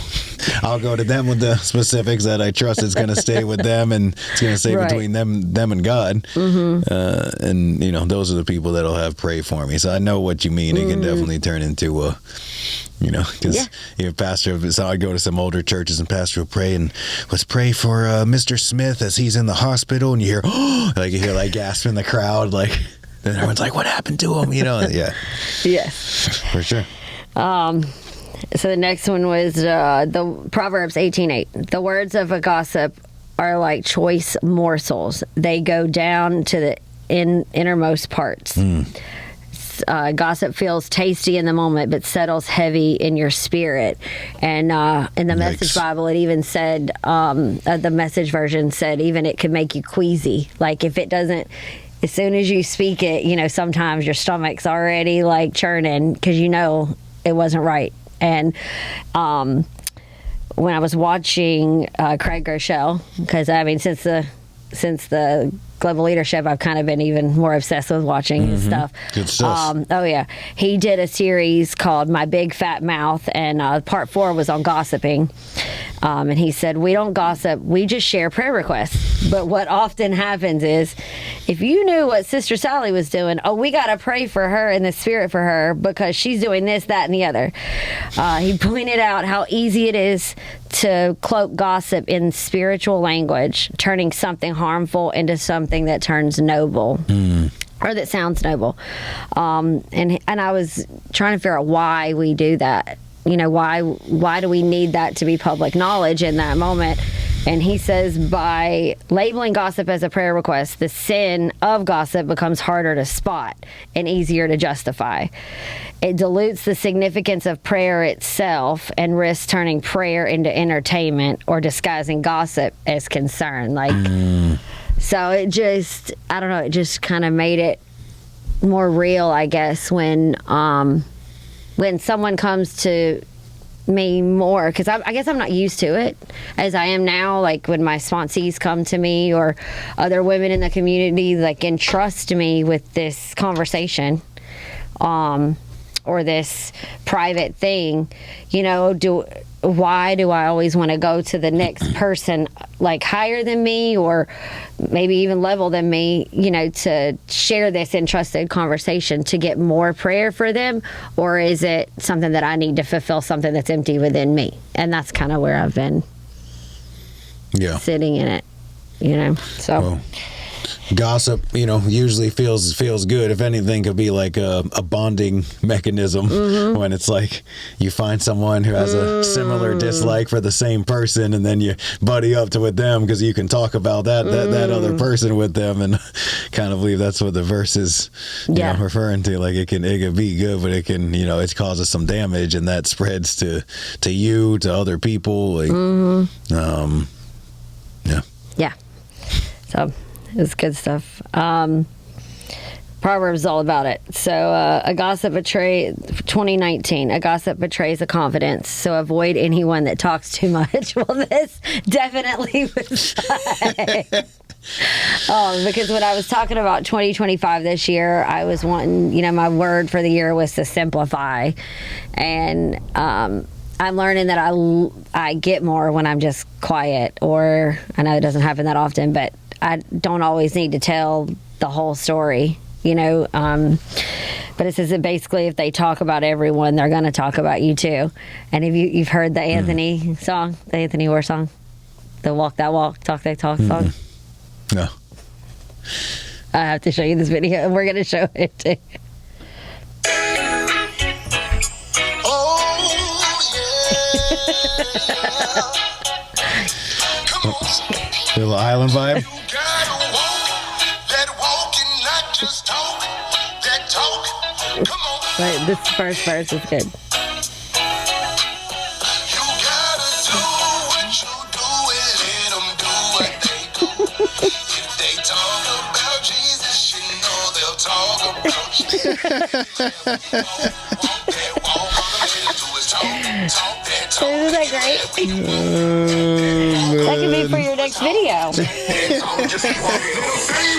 A: I'll go to them with the specifics that I trust is going to stay with them, and it's going to stay between them and God. And those are the people that'll have pray for me. So I know what you mean. It can definitely turn into because pastor. So I go to some older churches, and pastor will pray, and let's pray for Mr. Smith as he's in the hospital, and you hear like gasp in the crowd, like, and everyone's like, what happened to him? Yes, for sure.
B: So the next one was the Proverbs 18:8. The words of a gossip are like choice morsels. They go down to the innermost parts. gossip feels tasty in the moment, but settles heavy in your spirit. And in the Message Bible, it even said, the Message version said, even it could make you queasy. Like if it doesn't, as soon as you speak it, you know, sometimes your stomach's already like churning because you know it wasn't right. And when I was watching Craig Groeschel, because I mean, since the Global Leadership, I've kind of been even more obsessed with watching his stuff.
A: Good stuff.
B: Oh yeah, he did a series called My Big Fat Mouth, and part 4 was on gossiping. And he said, we don't gossip, we just share prayer requests. But what often happens is, if you knew what Sister Sally was doing, we got to pray for her in the spirit for her because she's doing this, that, and the other. He pointed out how easy it is to cloak gossip in spiritual language, turning something harmful into something that turns noble. Or that sounds noble. And I was trying to figure out why we do that. You know, why do we need that to be public knowledge in that moment? And he says by labeling gossip as a prayer request, the sin of gossip becomes harder to spot and easier to justify. It dilutes the significance of prayer itself and risks turning prayer into entertainment or disguising gossip as concern. So it just, I don't know, it just kind of made it more real, I guess, when someone comes to me more, because I guess I'm not used to it as I am now, like when my sponsees come to me or other women in the community like entrust me with this conversation or this private thing, you know, why do I always want to go to the next person like higher than me or maybe even level than me, you know, to share this entrusted conversation to get more prayer for them? Or is it something that I need to fulfill something that's empty within me? And that's kind of where I've been sitting in it, you know, so.
A: Well, gossip, you know, usually feels good. If anything, could be like a bonding mechanism when it's like you find someone who has a similar dislike for the same person, and then you buddy up with them because you can talk about that other person with them, and kind of believe that's what the verse is you know, referring to. Like it can be good, but it can, you know, it causes some damage, and that spreads to you, to other people. Like,
B: yeah. So. It's good stuff. Proverbs is all about it. So a gossip 2019, a gossip betrays a confidence. So avoid anyone that talks too much. Well, this definitely was because when I was talking about 2025 this year, I was wanting, you know, my word for the year was to simplify. And I'm learning that I get more when I'm just quiet, or I know it doesn't happen that often, but I don't always need to tell the whole story, you know. But it says that basically if they talk about everyone, they're going to talk about you too. And if you've heard the Anthony song, the Anthony Orr song, the Walk That Walk, Talk That Talk song?
A: No.
B: I have to show you this video, and we're going to show it too.
A: Little island vibe.
B: But this first verse is good. Isn't that great? That could be for your next video.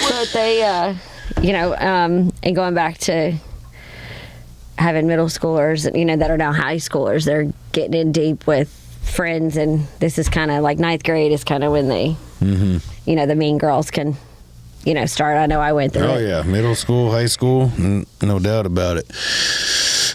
B: But they, you know, and going back to having middle schoolers, you know, that are now high schoolers, they're getting in deep with friends, and this is kind of like ninth grade is kind of when they, you know, the mean girls can, you know, start. I know I went through it.
A: Oh, yeah. Middle school, high school, no doubt about it.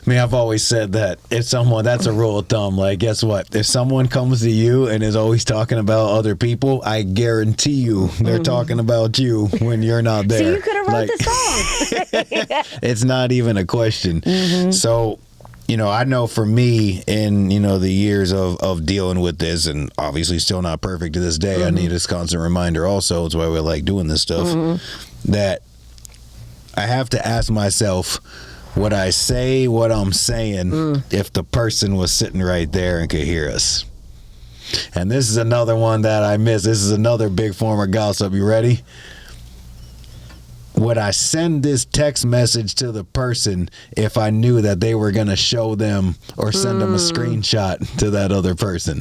A: I mean, I've always said that if someone, that's a rule of thumb. Like, guess what? If someone comes to you and is always talking about other people, I guarantee you they're talking about you when you're not there.
B: So you could have wrote the song.
A: It's not even a question. So, you know, I know for me in, you know, the years of dealing with this, and obviously still not perfect to this day, I need this constant reminder also. It's why we like doing this stuff, that I have to ask myself, Would I say what I'm saying if the person was sitting right there and could hear us? And this is another one that I missed. This is another big form of gossip. You ready? Would I send this text message to the person if I knew that they were going to show them or send them a screenshot to that other person?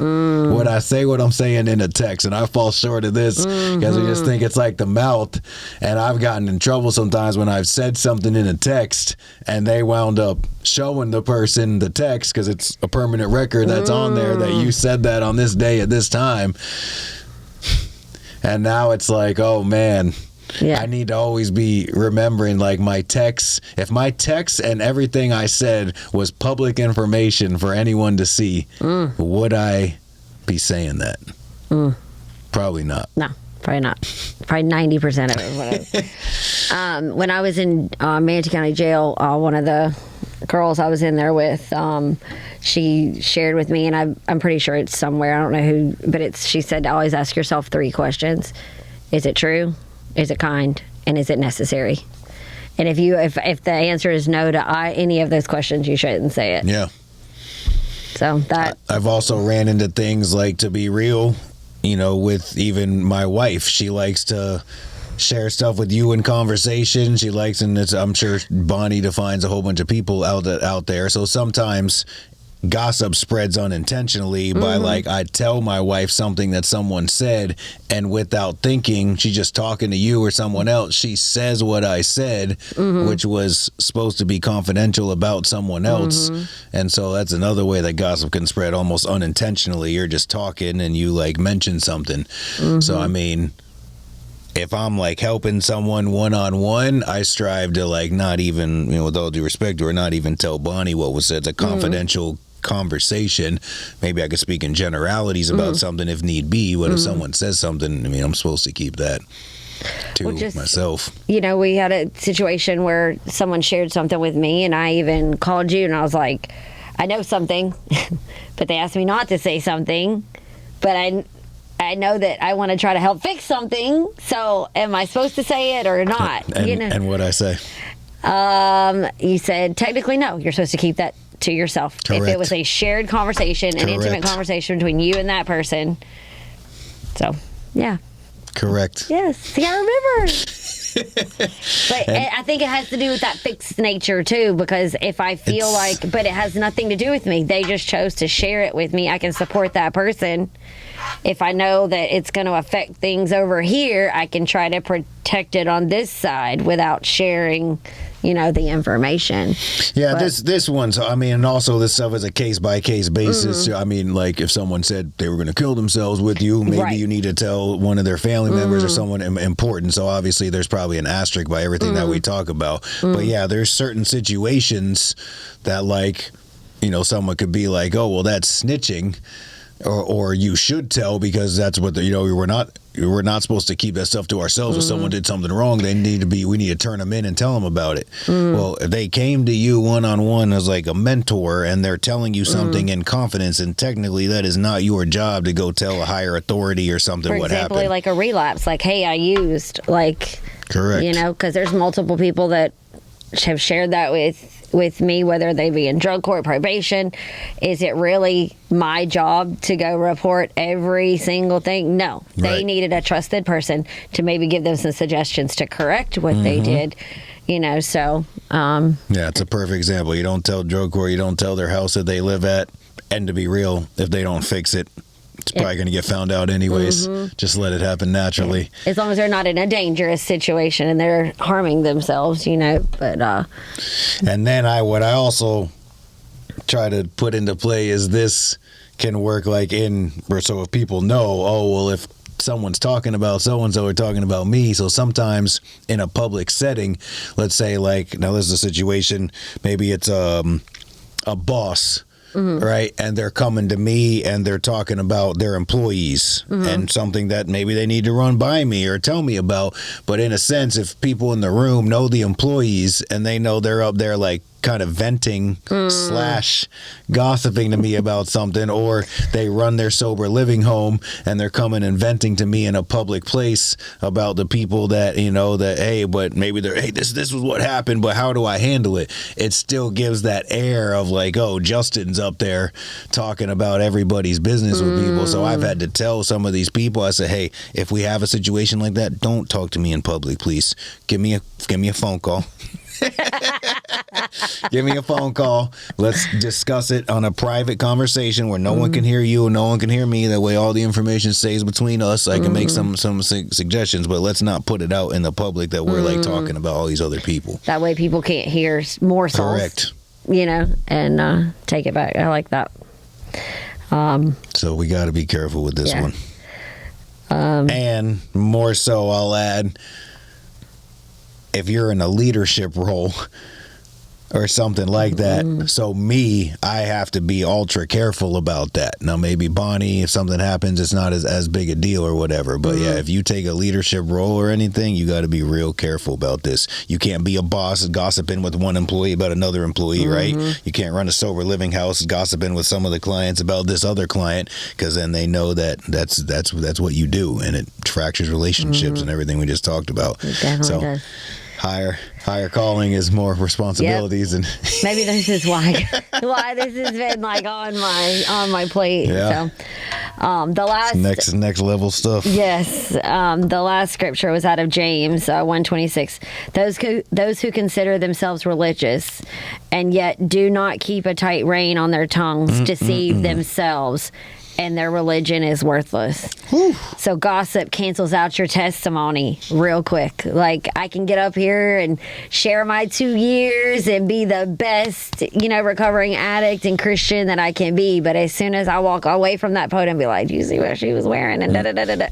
A: Would I say what I'm saying in a text? And I fall short of this because we just think it's like the mouth. And I've gotten in trouble sometimes when I've said something in a text and they wound up showing the person the text because it's a permanent record that's on there that you said that on this day at this time. And now it's like, oh, man. Yeah. I need to always be remembering, like, my texts. If my texts and everything I said was public information for anyone to see, would I be saying that? Probably not.
B: No, probably not. Probably 90% of it. When I was in Manatee County Jail, one of the girls I was in there with, she shared with me, and I'm pretty sure it's somewhere. I don't know who, but she said, always ask yourself 3 questions. Is it true? Is it kind? And is it necessary? And if the answer is no to any of those questions, you shouldn't say it.
A: Yeah.
B: So
A: I've also ran into things like, to be real, with even my wife. She likes to share stuff with you in conversation. She likes, and I'm sure Bonnie defines a whole bunch of people out there. So sometimes gossip spreads unintentionally by like, I tell my wife something that someone said, and without thinking, she's just talking to you or someone else, she says what I said, which was supposed to be confidential about someone else. And so that's another way that gossip can spread almost unintentionally. You're just talking and you like mention something. So I mean, if I'm like helping someone one-on-one, I strive to like not even, with all due respect, or not even tell Bonnie what was said. It's a confidential conversation. Maybe I could speak in generalities about something if need be, but if someone says something, I mean, I'm supposed to keep that to myself.
B: We had a situation where someone shared something with me, and I even called you, and I was like, I know something, but they asked me not to say something, but I know that I want to try to help fix something, so am I supposed to say it or not?
A: And what'd I say?
B: You said, technically, no. You're supposed to keep that to yourself.
A: Correct.
B: If it was a shared conversation, an intimate conversation between you and that person. So, yeah.
A: Correct.
B: Yes. See, I remember. But I think it has to do with that fixed nature, too, because if I feel but it has nothing to do with me. They just chose to share it with me. I can support that person. If I know that it's going to affect things over here, I can try to protect it on this side without sharing, the information.
A: Yeah, this one, so I mean, and also this stuff is a case-by-case basis. I mean, like, if someone said they were going to kill themselves with you, maybe you need to tell one of their family members or someone important. So obviously there's probably an asterisk by everything that we talk about. But yeah, there's certain situations that, like, someone could be like, oh, well, that's snitching. Or you should tell, because that's what we're not supposed to keep that stuff to ourselves. If someone did something wrong, we need to turn them in and tell them about it. Well, if they came to you one-on-one as like a mentor and they're telling you something in confidence, and technically that is not your job to go tell a higher authority or something what happened. For example,
B: like a relapse, like, hey, I used, like,
A: correct,
B: because there's multiple people that have shared that with me, whether they be in drug court, probation. Is it really my job to go report every single thing? No. They needed a trusted person to maybe give them some suggestions to correct what they did. So yeah,
A: it's a perfect example. You don't tell drug court, you don't tell their house that they live at, and to be real, if they don't fix it, it's probably going to get found out anyways. Just let it happen naturally.
B: As long as they're not in a dangerous situation and they're harming themselves, but
A: and then what I also try to put into play is this can work like so if people know, oh, well, if someone's talking about so-and-so or talking about me, so sometimes in a public setting, let's say, like, now this is a situation, maybe it's a boss, right? And they're coming to me and they're talking about their employees and something that maybe they need to run by me or tell me about. But in a sense, if people in the room know the employees and they know they're up there like kind of venting slash gossiping to me about something, or they run their sober living home and they're coming and venting to me in a public place about the people that, you know, that, hey, but maybe they're, hey, this was what happened, but how do I handle it? It still gives that air of like, oh, Justin's up there talking about everybody's business with people. So I've had to tell some of these people, I said, hey, if we have a situation like that, don't talk to me in public, please. Give me a phone call. Give me a phone call. Let's discuss it on a private conversation where no one can hear you and no one can hear me. That way all the information stays between us. I can make some suggestions, but let's not put it out in the public that we're like talking about all these other people.
B: That way people can't hear morsels.
A: Correct.
B: You know, and take it back. I like that.
A: So we got to be careful with this one. And more so, I'll add, if you're in a leadership role or something like that, so I have to be ultra careful about that. Now, maybe Bonnie, if something happens, it's not as big a deal or whatever. But yeah, if you take a leadership role or anything, you got to be real careful about this. You can't be a boss gossiping with one employee about another employee, right? You can't run a sober living house gossiping with some of the clients about this other client, because then they know that's what you do, and it fractures relationships and everything we just talked about.
B: It definitely does.
A: Higher calling is more responsibilities, and
B: maybe this is why this has been like on my plate.
A: Yeah.
B: So the last
A: next level stuff.
B: Yes, the last scripture was out of James 1:26. Those who consider themselves religious and yet do not keep a tight rein on their tongues deceive themselves, and their religion is worthless. Whew. So gossip cancels out your testimony real quick. Like, I can get up here and share my 2 years and be the best, recovering addict and Christian that I can be. But as soon as I walk away from that podium and be like, do you see what she was wearing? And da-da-da-da-da.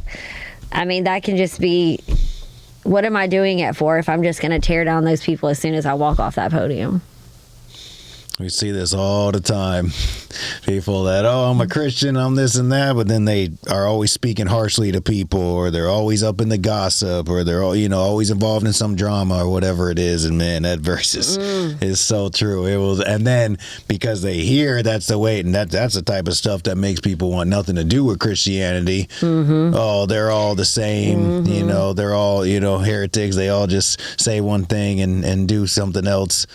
B: I mean, that can just be, what am I doing it for if I'm just going to tear down those people as soon as I walk off that podium?
A: We see this all the time. People that, oh, I'm a Christian, I'm this and that, but then they are always speaking harshly to people, or they're always up in the gossip, or they're always involved in some drama or whatever it is. And man, that verse is so true. It was, and then because they hear that's the way, and that's the type of stuff that makes people want nothing to do with Christianity. Oh, they're all the same. They're all heretics. They all just say one thing and do something else.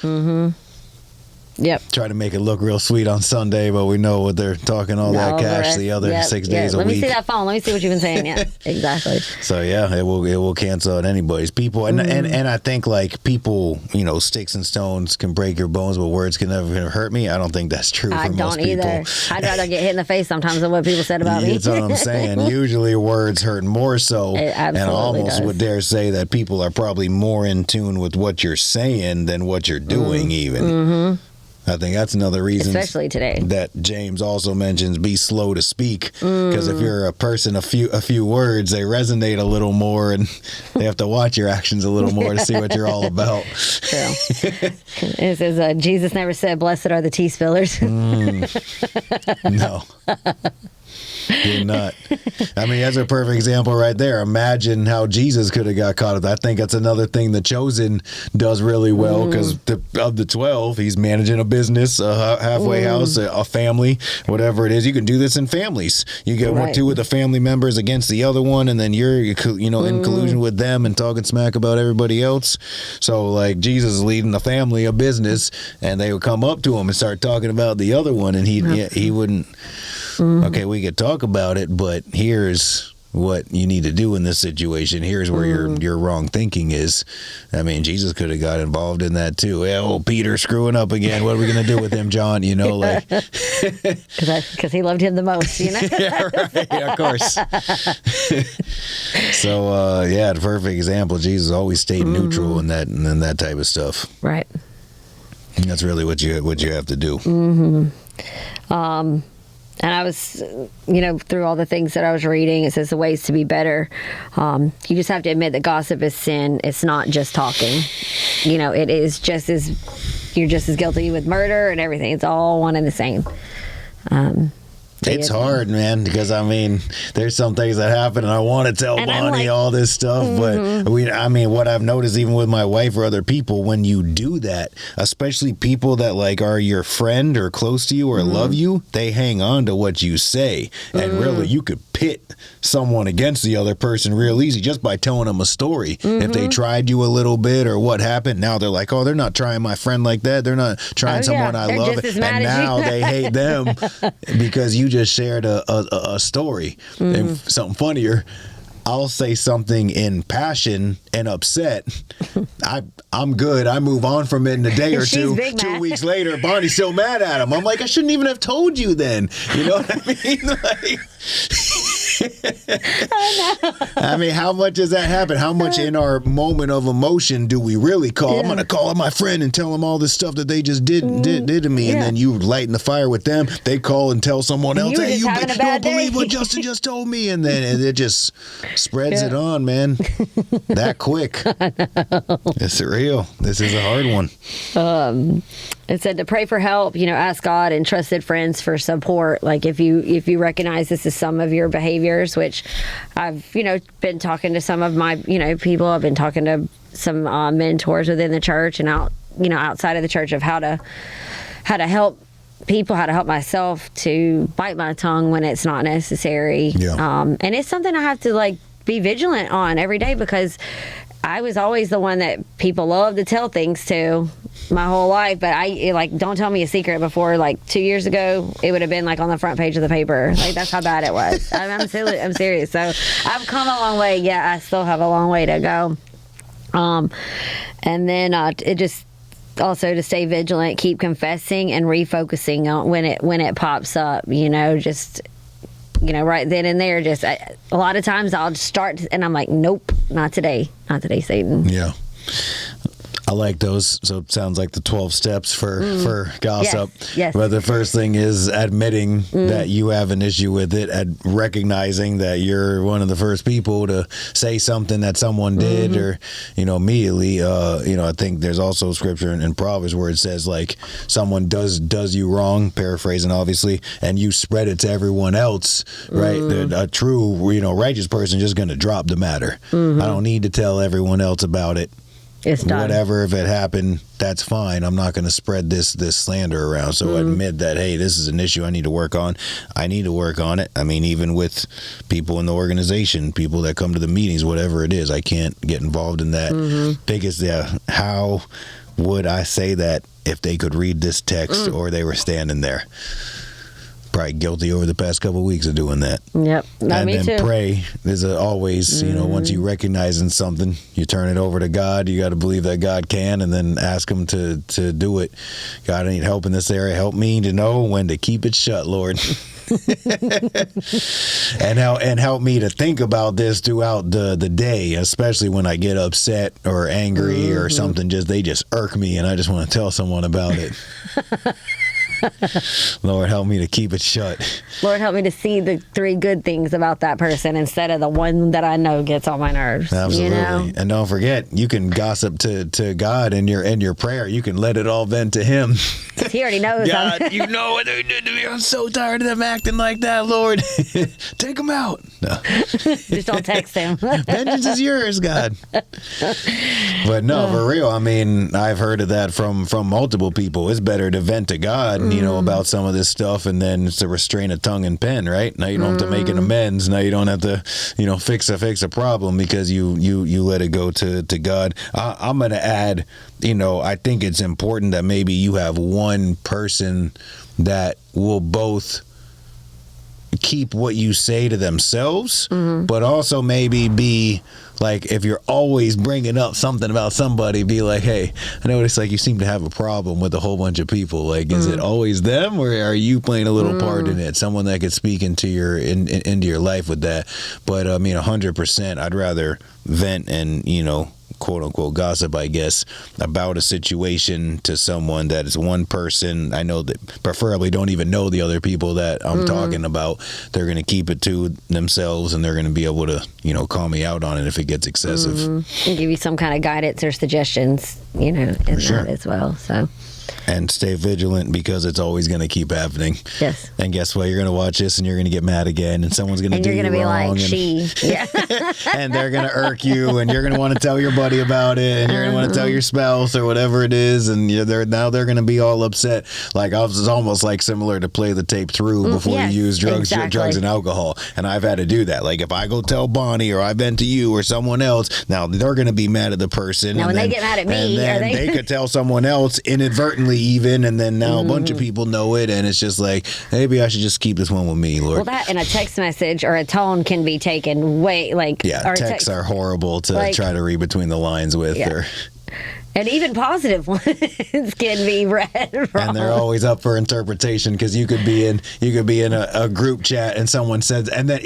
A: Yep. Try to make it look real sweet on Sunday, but we know what they're talking all that cash the other 6 days a week.
B: Let me see that phone. Let me see what you've been saying. Yeah, exactly.
A: So yeah, it will cancel out anybody's people, and I think like people, sticks and stones can break your bones, but words can never hurt me. I don't think that's true for most people. I don't either.
B: I'd rather get hit in the face sometimes than what people said about me.
A: That's what I'm saying. Usually words hurt more so, and I almost would dare say that people are probably more in tune with what you're saying than what you're doing even. I think that's another reason,
B: especially today,
A: that James also mentions be slow to speak, because if you're a person, a few words, they resonate a little more, and they have to watch your actions a little more to see what you're all about. True.
B: It says Jesus never said, "Blessed are the tea spillers."
A: No. Did not. I mean, that's a perfect example right there. Imagine how Jesus could have got caught up. I think that's another thing The Chosen does really well, because of the 12, he's managing a business, a halfway house, a family, whatever it is. You can do this in families. You get two of the family members against the other one, and then you're in collusion with them and talking smack about everybody else. So like Jesus is leading a family, a business, and they would come up to him and start talking about the other one, and he wouldn't. Okay, we could talk about it, but here's what you need to do in this situation. Here's where your wrong thinking is. I mean, Jesus could have got involved in that too. Oh, Peter screwing up again. What are we going to do with him, John? Because
B: he loved him the most.
A: Yeah, right. Yeah, of course. So, the perfect example. Jesus always stayed neutral in that type of stuff.
B: Right.
A: And that's really what you have to do.
B: And I was, through all the things that I was reading, it says the ways to be better. You just have to admit that gossip is sin. It's not just talking. It is you're just as guilty with murder and everything. It's all one and the same.
A: It's hard, man, because I mean, there's some things that happen, and I want to tell Bonnie all this stuff, but what I've noticed, even with my wife or other people, when you do that, especially people that like are your friend or close to you or love you, they hang on to what you say, and really, you could pit someone against the other person real easy just by telling them a story. If they tried you a little bit or what happened, now they're like, oh, they're not trying my friend like that. They're not trying someone I love, and now they hate them because you just shared a story. And something funnier, I'll say something in passion and upset. I'm good. I move on from it in a day or two. 2 weeks later, Bonnie's still mad at him. I'm like, I shouldn't even have told you then. You know what I mean? Like, I mean, how much does that happen? How much in our moment of emotion do we really call? I'm going to call up my friend and tell them all this stuff that they just did to me. And then you lighten the fire with them. They call and tell someone else, hey, you don't believe what Justin just told me. And then it just spreads it on, man. That quick. It's real. This is a hard one.
B: It said to pray for help, ask God and trusted friends for support. Like if you recognize this is some of your behaviors, which I've, been talking to some of my, people. I've been talking to some mentors within the church and outside of the church of how to help people, how to help myself to bite my tongue when it's not necessary. Yeah. And it's something I have to be vigilant on every day, because I was always the one that people love to tell things to my whole life, but don't tell me a secret before 2 years ago, it would have been on the front page of the paper. That's how bad it was. I'm serious. So I've come a long way. Yeah, I still have a long way to go. And then it just also to stay vigilant, keep confessing and refocusing on when it pops up, just right then and there. Just a lot of times I'll just start and I'm like, nope, not today, Satan.
A: Yeah. I like those. So it sounds like the 12 steps for gossip.
B: Yes.
A: But the first thing is admitting that you have an issue with it, and recognizing that you're one of the first people to say something that someone did, or, immediately, I think there's also scripture in Proverbs where it says someone does you wrong, paraphrasing obviously, and you spread it to everyone else, right? A true, righteous person just going to drop the matter. I don't need to tell everyone else about it.
B: It's done.
A: Whatever, if it happened, that's fine. I'm not going to spread this slander around. So admit that, hey, this is an issue I need to work on. I need to work on it. I mean, even with people in the organization, people that come to the meetings, whatever it is, I can't get involved in that. Biggest, how would I say that if they could read this text or they were standing there? Probably guilty over the past couple of weeks of doing that.
B: Yep.
A: And then
B: too.
A: Pray. There's always, once you recognizing something, you turn it over to God. You got to believe that God can, and then ask him to do it. God, I need help in this area. Help me to know when to keep it shut, Lord. and help me to think about this throughout the day, especially when I get upset or angry or something. They just irk me, and I just want to tell someone about it. Lord, help me to keep it shut.
B: Lord, help me to see the 3 good things about that person instead of the one that I know gets on my nerves.
A: Absolutely. And don't forget, you can gossip to God in your prayer. You can let it all vent to him.
B: He already knows.
A: God, you know what they did to me. I'm so tired of them acting like that, Lord. Take them out. No.
B: Just don't text him.
A: Vengeance is yours, God. But no, for real. I mean, I've heard of that from multiple people. It's better to vent to God, about some of this stuff, and then to restrain a tongue and pen, right? Now you don't have to make an amends. Now you don't have to, fix a problem because you let it go to God. I'm going to add, I think it's important that maybe you have one person that will both keep what you say to themselves, but also maybe be if you're always bringing up something about somebody, be like, hey, I notice you seem to have a problem with a whole bunch of people. Is it always them, or are you playing a little part in it? Someone that could speak into your life with that. But 100%, I'd rather vent and quote unquote gossip, I guess, about a situation to someone that is one person I know that preferably don't even know the other people that I'm talking about. They're going to keep it to themselves, and they're going to be able to, call me out on it if it gets excessive.
B: And give you some kind of guidance or suggestions, in
A: sure.
B: that as well. So
A: And stay vigilant because it's always going to keep happening.
B: Yes.
A: And guess what? You're going to watch this and you're going to get mad again, and someone's going to do you wrong. And you're going to
B: be like, yeah.
A: And they're going to irk you, and you're going to want to tell your buddy about it, and you're going to want to tell your spouse or whatever it is, and they're going to be all upset. Like, I was almost like similar to play the tape through before you use drugs and alcohol. And I've had to do that. Like, if I go tell Bonnie or I vent to you or someone else, now they're going to be mad at the person.
B: Now, when they get mad at me,
A: and then they could tell someone else inadvertently even, and then now a bunch of people know it, and it's just like, maybe I should just keep this one with me, Lord.
B: Well, that and a text message or a tone can be taken way, like...
A: Yeah, texts are horrible to try to read between the lines with.
B: Yeah. And even positive ones can be read wrong.
A: And they're always up for interpretation, because you could be in a group chat and someone says, and then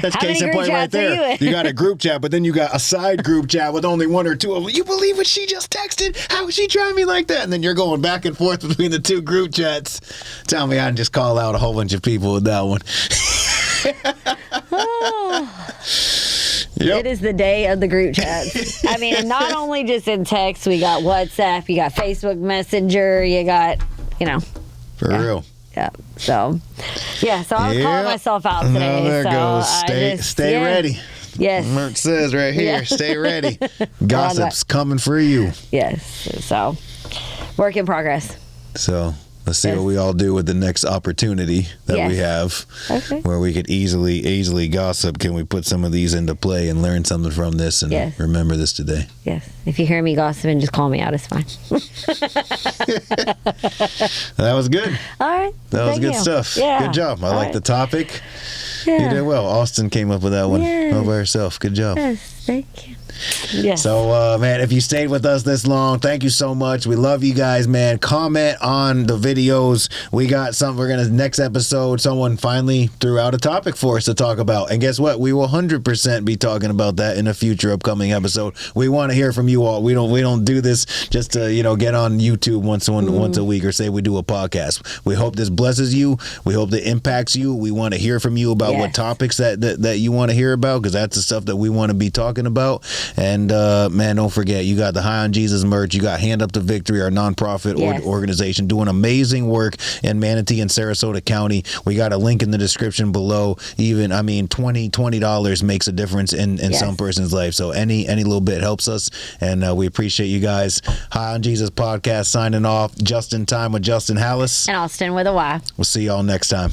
A: that's case in point right there. You got a group chat, but then you got a side group chat with only one or two of them. You believe what she just texted? How would she try me like that? And then you're going back and forth between the two group chats. Tell me I just call out a whole bunch of people with that one. Yep.
B: It is the day of the group chats. I mean, and not only just in text, we got WhatsApp, you got Facebook Messenger, you got,
A: For real.
B: Yeah. So, so I was calling myself out today.
A: There goes. Stay ready.
B: Yes.
A: Mert says right here, stay ready. Gossip's coming for you.
B: Yes. So, work in progress.
A: So, let's see what we all do with the next opportunity that we have, where we could easily gossip. Can we put some of these into play and learn something from this and remember this today?
B: Yes. If you hear me gossiping, just call me out. It's fine.
A: That was good.
B: All right.
A: That was good stuff.
B: Yeah.
A: Good job. I like the topic.
B: Yeah.
A: You did well. Austyn came up with that one all by herself. Good job.
B: Yes. Thank you. Yes.
A: So, man, if you stayed with us this long, thank you so much. We love you guys, man. Comment on the videos. We got something. We're gonna next episode. Someone finally threw out a topic for us to talk about, and guess what? We will 100% be talking about that in a future upcoming episode. We want to hear from you all. We don't do this just to get on YouTube once a week or say we do a podcast. We hope this blesses you. We hope that impacts you. We want to hear from you about what topics that you want to hear about, because that's the stuff that we want to be talking about. And man, don't forget, you got the High on Jesus merch. You got Hand Up to Victory, our nonprofit organization, doing amazing work in Manatee and Sarasota County. We got a link in the description below. Even, I mean, $20 makes a difference in some person's life. So any little bit helps us, and we appreciate you guys. High on Jesus podcast signing off. Just in time with Justin Hallis
B: and Austyn with a Y.
A: We'll see y'all next time.